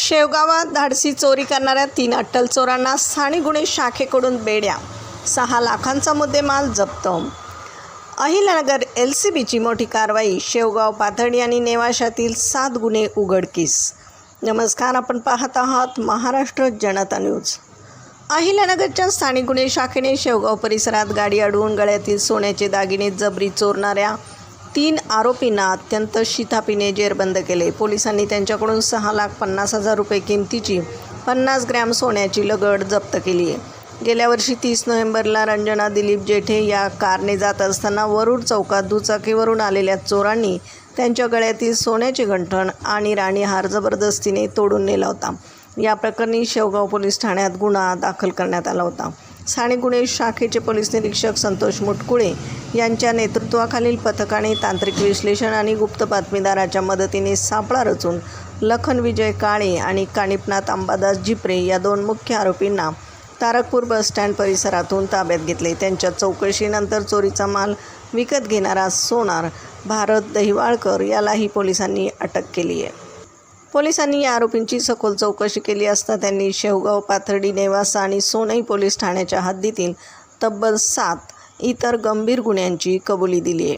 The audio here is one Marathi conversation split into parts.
शेवगावात धाडसी चोरी करणाऱ्या 3 अट्टल चोरांना स्थानिक गुन्हे शाखेकडून बेड्या, 6 लाखांचा मुद्देमाल जप्त. अहिल्यानगर LCBची मोठी कारवाई. शेवगाव, पाथर्डी आणि नेवाशातील 7 गुन्हे उघडकीस. नमस्कार, आपण पाहत आहात महाराष्ट्र जनता न्यूज. अहिल्यानगरच्या स्थानिक गुन्हे शाखेने शेवगाव परिसरात गाडी अडवून गळ्यातील सोन्याचे दागिने जबरी चोरणाऱ्या 3 आरोपींना अत्यंत शिताफीने जेरबंद केले. पोलिसांनी त्यांच्याकडून 6,50,000 रुपये किमतीची 50 ग्रॅम सोन्याची लगड जप्त केली आहे. गेल्या वर्षी 30 नोव्हेंबरला रंजना दिलीप जेठे या कारने जात असताना वरुड चौकात दुचाकीवरून आलेल्या चोरांनी त्यांच्या गळ्यातील सोन्याचे गंठण आणि राणीहार जबरदस्तीने तोडून नेला होता. या प्रकरणी शेवगाव पोलीस ठाण्यात गुन्हा दाखल करण्यात आला होता. स्थानिक गुन्हे शाखेचे पोलीस निरीक्षक संतोष मुटकुळे यांच्या नेतृत्वाखालील पथकाने तांत्रिक विश्लेषण आणि गुप्त बातमीदाराच्या मदतीने सापळा रचून लखन विजय काळे आणि कानिपनाथ अंबादास जिप्रे या 2 मुख्य आरोपींना तारकपूर बसस्टँड परिसरातून ताब्यात घेतले. त्यांच्या चौकशीनंतर चोरीचा माल विकत घेणारा सोनार भारत दहिवाळकर यालाही पोलिसांनी अटक केली आहे. पोलिसांनी या आरोपींची सखोल चौकशी केली असता त्यांनी शेवगाव, पाथर्डी, नेवासा आणि सोनई पोलीस ठाण्याच्या हद्दीतील तब्बल 7 इतर गंभीर गुन्ह्यांची कबुली दिली आहे.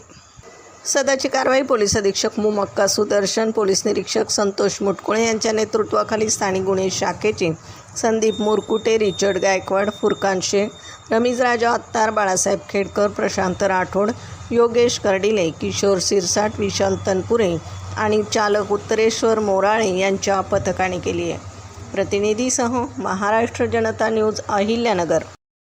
सदरची कारवाई पोलीस अधीक्षक मुमक्का सुदर्शन, पोलीस निरीक्षक संतोष मुटकुळे यांच्या नेतृत्वाखाली स्थानिक गुन्हे शाखेचे संदीप मुरकुटे, रिचर्ड गायकवाड, फुरकान शेख, रमीज राजा अत्तार, बाळासाहेब खेडकर, प्रशांत राठोड, योगेश कर्डिले, किशोर सिरसाट, विशाल तनपुरे आणि चालक उत्तरेश्वर मोराळे यांच्या पथकाने केली आहे. प्रतिनिधीसह महाराष्ट्र जनता न्यूज, अहिल्यानगर.